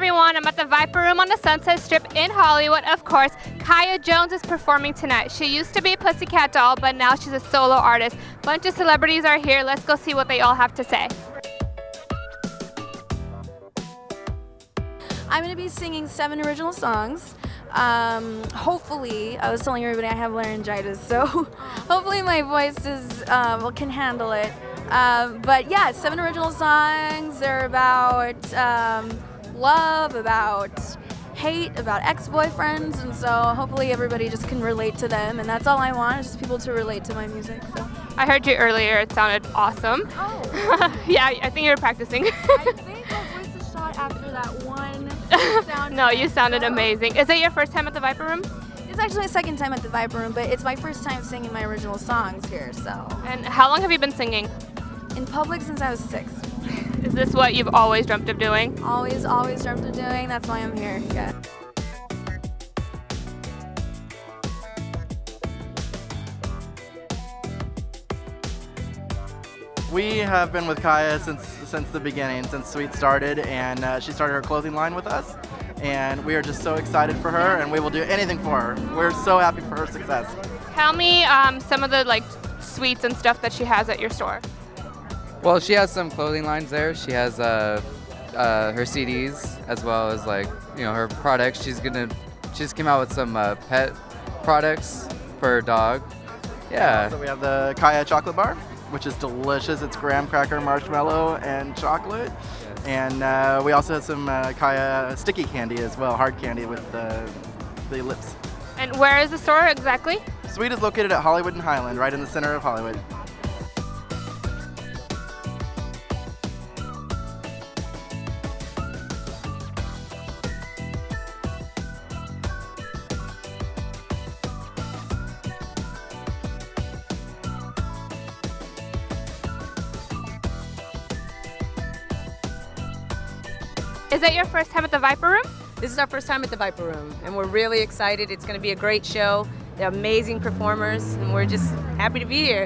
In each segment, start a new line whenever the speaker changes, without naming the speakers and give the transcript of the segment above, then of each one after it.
everyone. I'm at the Viper Room on the Sunset Strip in Hollywood. Of course, Kaya Jones is performing tonight. She used to be Pussycat Doll, but now she's a solo artist. Bunch of celebrities are here. Let's go see what they all have to say.
I'm going to be singing 7 original songs. Hopefully, I was telling everybody I have laryngitis, so hopefully my voice can handle it. But yeah, 7 original songs. They're about love, about hate, about ex-boyfriends, and so hopefully everybody just can relate to them, and that's all I want, is just people to relate to my music. So.
I heard you earlier. It sounded awesome.
Oh.
Yeah, I think you were practicing.
I think my voice is shot after that one sound.
No, you sounded amazing. Is it your first time at the Viper Room?
It's actually my second time at the Viper Room, but it's my first time singing my original songs here, so.
And how long have you been singing?
In public since I was 6.
Is this what you've always dreamt of doing?
Always dreamt of doing. That's why I'm here. Yeah.
We have been with Kaya since the beginning, since Sweet started, and she started her clothing line with us. And we are just so excited for her, and we will do anything for her. We're so happy for her success.
Tell me some of the sweets and stuff that she has at your store.
Well, she has some clothing lines there. She has her CDs as well as her products. She just came out with some pet products for her dog. Yeah.
So we have the Kaya chocolate bar, which is delicious. It's graham cracker, marshmallow, and chocolate.
Yes.
And we also have some Kaya sticky candy as well, hard candy with the lips.
And where is the store exactly?
Sweet is located at Hollywood and Highland, right in the center of Hollywood.
Is it your first time at the Viper Room?
This is our first time at the Viper Room, and we're really excited. It's going to be a great show. They're amazing performers, and we're just happy to be here.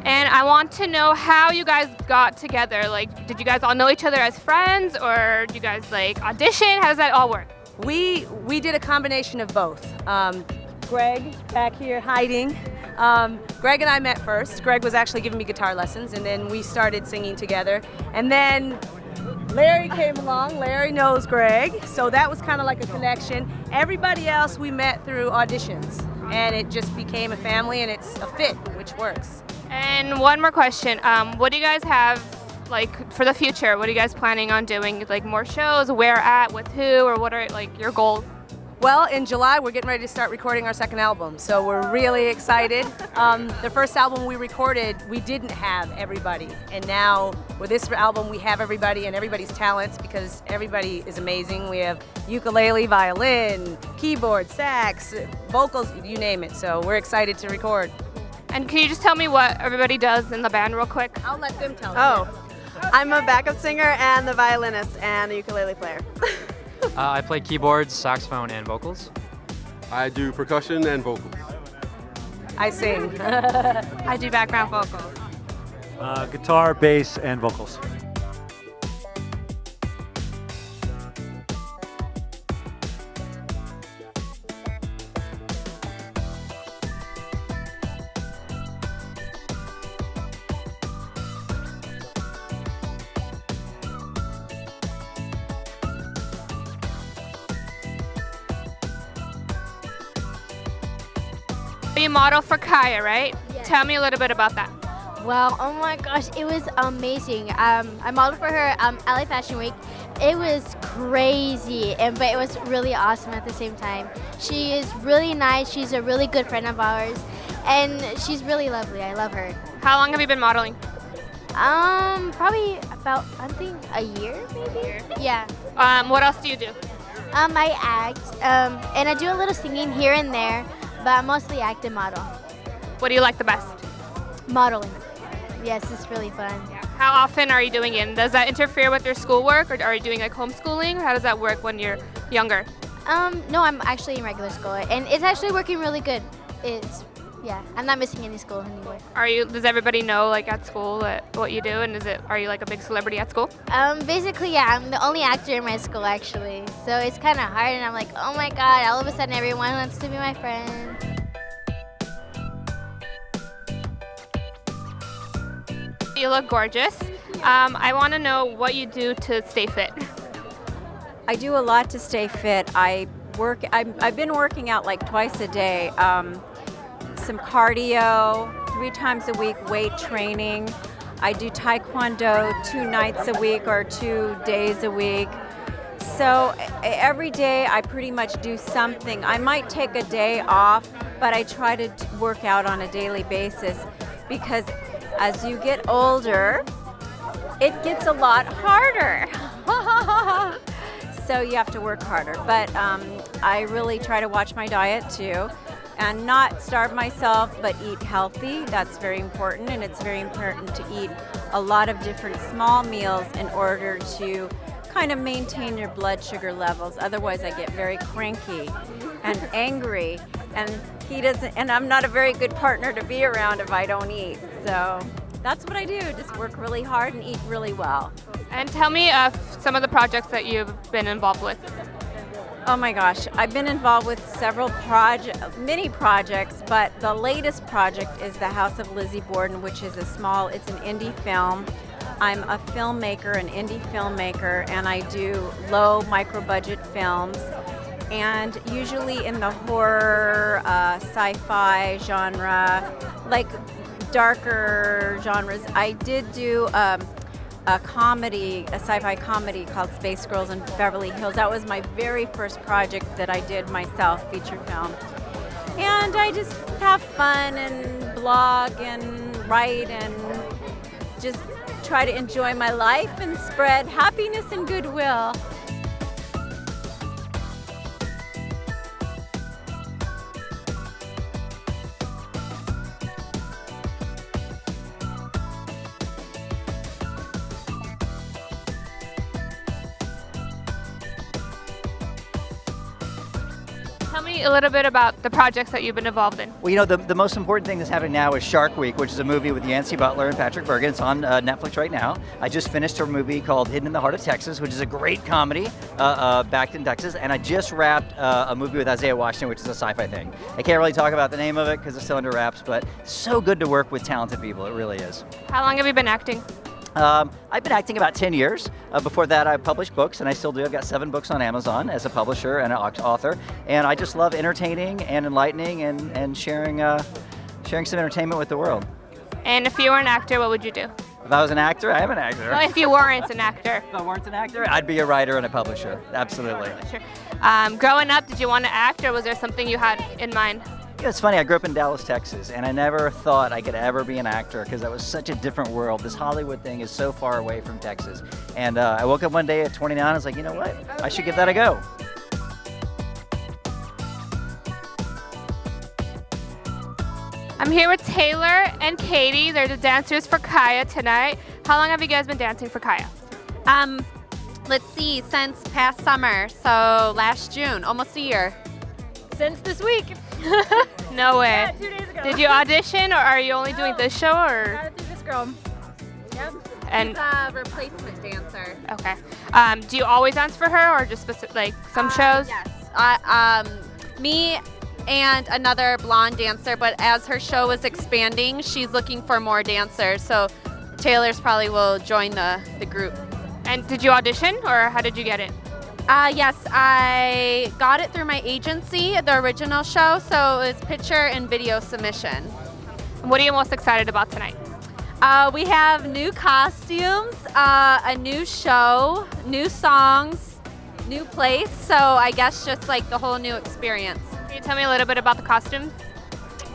And I want to know how you guys got together. Did you guys all know each other as friends, or did you guys audition? How does that all work?
We did a combination of both. Greg, back here hiding. Greg and I met first. Greg was actually giving me guitar lessons, and then we started singing together. And then Larry came along. Larry knows Greg, so that was kind of like a connection. Everybody else we met through auditions, and it just became a family, and it's a fit, which works.
And one more question. What do you guys have for the future? What are you guys planning on doing? More shows? Where at? With who? Or what are your goals?
Well, in July, we're getting ready to start recording our second album, so we're really excited. The first album we recorded, we didn't have everybody, and now with this album, we have everybody and everybody's talents, because everybody is amazing. We have ukulele, violin, keyboard, sax, vocals, you name it, so we're excited to record.
And can you just tell me what everybody does in the band real quick?
I'll let them tell
Oh, I'm a backup singer and the violinist and a ukulele player.
I play keyboards, saxophone, and vocals.
I do percussion and vocals.
I sing.
I do background vocals.
Guitar, bass, and vocals.
You model for Kaya, right?
Yes.
Tell me a little bit about that.
Well, oh my gosh, it was amazing. I modeled for her LA Fashion Week. It was crazy, but it was really awesome at the same time. She is really nice. She's a really good friend of ours, and she's really lovely. I love her.
How long have you been modeling?
Probably about, I think, a year, maybe? Yeah.
What else do you do?
I act, and I do a little singing here and there, but I mostly act and model.
What do you like the best?
Modeling. Yes, it's really fun.
How often are you doing it? Does that interfere with your schoolwork, or are you doing homeschooling? How does that work when you're younger?
No, I'm actually in regular school, and it's actually working really good. yeah, I'm not missing any school anymore.
Does everybody know like at school what you do, and are you like a big celebrity at school?
Basically, yeah, I'm the only actor in my school actually. So it's kind of hard, and I'm like, oh my God, all of a sudden everyone wants to be my friend.
You look gorgeous. I want to know what you do to stay fit.
I do a lot to stay fit. I've been working out like twice a day. Some cardio, 3 times a week, weight training. I do taekwondo 2 nights a week or 2 days a week. So every day I pretty much do something. I might take a day off, but I try to work out on a daily basis because as you get older, it gets a lot harder. So you have to work harder. But I really try to watch my diet too and not starve myself, but eat healthy. That's very important, and it's very important to eat a lot of different small meals in order to kind of maintain your blood sugar levels. Otherwise, I get very cranky and angry, and and I'm not a very good partner to be around if I don't eat. So that's what I do, just work really hard and eat really well.
And tell me some of the projects that you've been involved with.
Oh my gosh, I've been involved with several many projects, but the latest project is The House of Lizzie Borden, which is it's an indie film. I'm a filmmaker, an indie filmmaker, and I do low micro-budget films, and usually in the horror, sci-fi genre, like darker genres. I did do a sci-fi comedy called Space Girls in Beverly Hills. That was my very first project that I did myself, feature film. And I just have fun and blog and write and just try to enjoy my life and spread happiness and goodwill.
Tell me a little bit about the projects that you've been involved in.
Well, you know, the most important thing that's happening now is Shark Week, which is a movie with Yancey Butler and Patrick Bergen. It's on Netflix right now. I just finished a movie called Hidden in the Heart of Texas, which is a great comedy back in Texas. And I just wrapped a movie with Isaiah Washington, which is a sci-fi thing. I can't really talk about the name of it because it's still under wraps, but so good to work with talented people. It really is.
How long have you been acting?
I've been acting about 10 years. Before that, I published books, and I still do. I've got 7 books on Amazon as a publisher and an author. And I just love entertaining and enlightening and sharing some entertainment with the world.
And if you were an actor, what would you do?
If I was an actor, I am an actor.
Well, if you weren't an actor.
If I weren't an actor, I'd be a writer and a publisher. Absolutely.
Sure. Growing up, did you want to act, or was there something you had in mind?
Yeah, it's funny, I grew up in Dallas, Texas, and I never thought I could ever be an actor because that was such a different world. This Hollywood thing is so far away from Texas. And I woke up one day at 29, I was like, you know what? I should give that a go.
I'm here with Taylor and Katie. They're the dancers for Kaya tonight. How long have you guys been dancing for Kaya?
Let's see, since past summer, so last June, almost a year.
Since this week.
No way.
Yeah, 2 days ago.
Did you audition, or are you only doing this show, or?
Got it through this girl. Yep.
And
She's a replacement dancer.
okay. Do you always dance for her, or just specific, like some shows?
Yes. Me and another blonde dancer, but as her show is expanding, she's looking for more dancers. So Taylor's probably will join the group.
And did you audition, or how did you get it?
Yes, I got it through my agency, the original show, so it was picture and video submission.
What are you most excited about tonight?
We have new costumes, a new show, new songs, new place, so I guess just like the whole new experience.
Can you tell me a little bit about the costumes?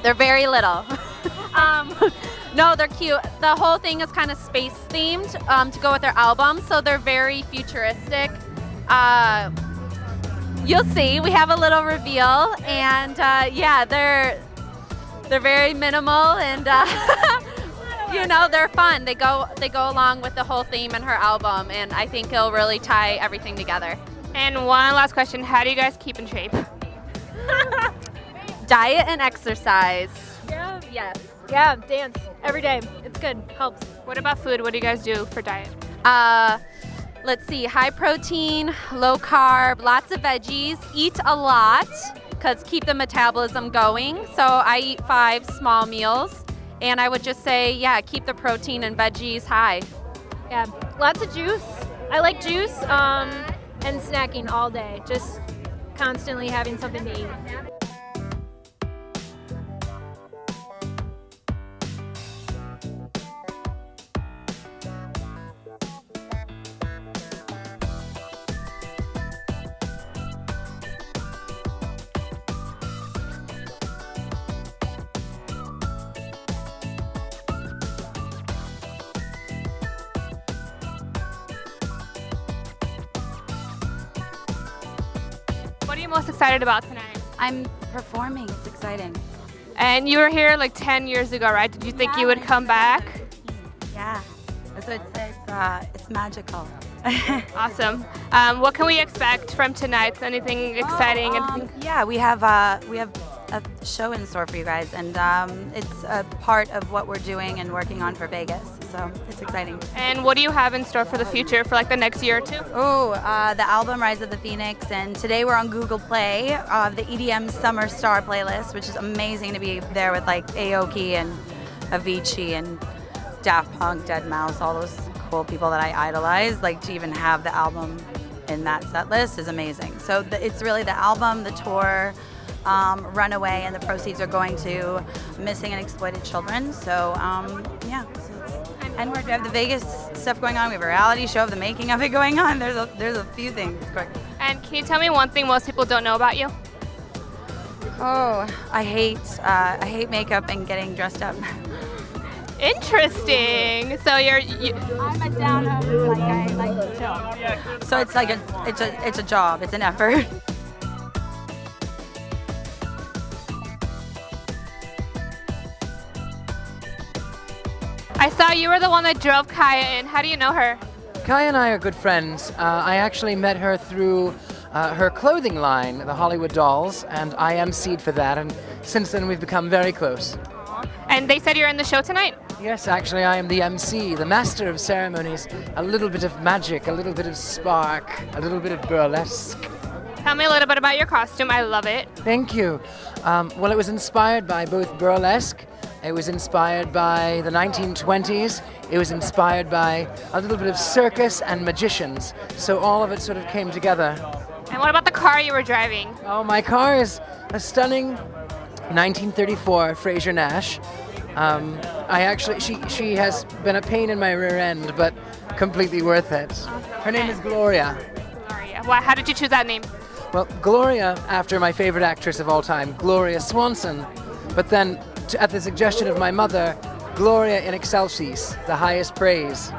They're very little. No, they're cute. The whole thing is kind of space themed to go with their album, so they're very futuristic. You'll see. We have a little reveal, and yeah, they're very minimal, and you know, they're fun. They go along with the whole theme in her album, and I think it'll really tie everything together.
And one last question: how do you guys keep in shape?
Diet and exercise.
Yeah.
Yes.
Yeah, dance every day. It's good. Helps.
What about food? What do you guys do for diet?
Let's see, high protein, low carb, lots of veggies, eat a lot because keep the metabolism going. So I eat 5 small meals, and I would just say, yeah, keep the protein and veggies high.
Yeah, lots of juice. I like juice and snacking all day. Just constantly having something to eat.
What are you most excited about tonight?
I'm performing. It's exciting.
And you were here like 10 years ago, right? Did you think you would come back?
Yeah. So it's magical.
Awesome. What can we expect from tonight? Anything exciting?
Yeah, we have a show in store for you guys, and it's a part of what we're doing and working on for Vegas. So it's exciting.
And what do you have in store for the future, for like the next year or two?
Oh, the album Rise of the Phoenix, and today we're on Google Play, the EDM Summer Star playlist, which is amazing to be there with like Aoki and Avicii and Daft Punk, Deadmau5, all those cool people that I idolize. Like to even have the album in that set list is amazing. So it's really the album, the tour, Runaway, and the proceeds are going to missing and exploited children. So yeah. And we have the Vegas stuff going on. We have a reality show of the making of it going on. There's a few things.
And can you tell me one thing most people don't know about you?
Oh, I hate makeup and getting dressed up.
Interesting. So
I'm a down home, like I like to chill. So it's like it's a job. It's an effort.
I saw you were the one that drove Kaya in. How do you know her?
Kaya and I are good friends. I actually met her through her clothing line, the Hollywood Dolls, and I emceed for that, and since then we've become very close.
And they said you're in the show tonight?
Yes, actually I am the MC, the master of ceremonies. A little bit of magic, a little bit of spark, a little bit of burlesque.
Tell me a little bit about your costume. I love it.
Thank you. Well, it was inspired by both burlesque, it was inspired by the 1920s, it was inspired by a little bit of circus and magicians. So all of it sort of came together.
And what about the car you were driving?
Oh, my car is a stunning 1934 Fraser Nash. She has been a pain in my rear end, but completely worth it. Her name is Gloria.
Gloria. Why? How did you choose that name?
Well, Gloria, after my favorite actress of all time, Gloria Swanson. But then, at the suggestion of my mother, Gloria in excelsis, the highest praise.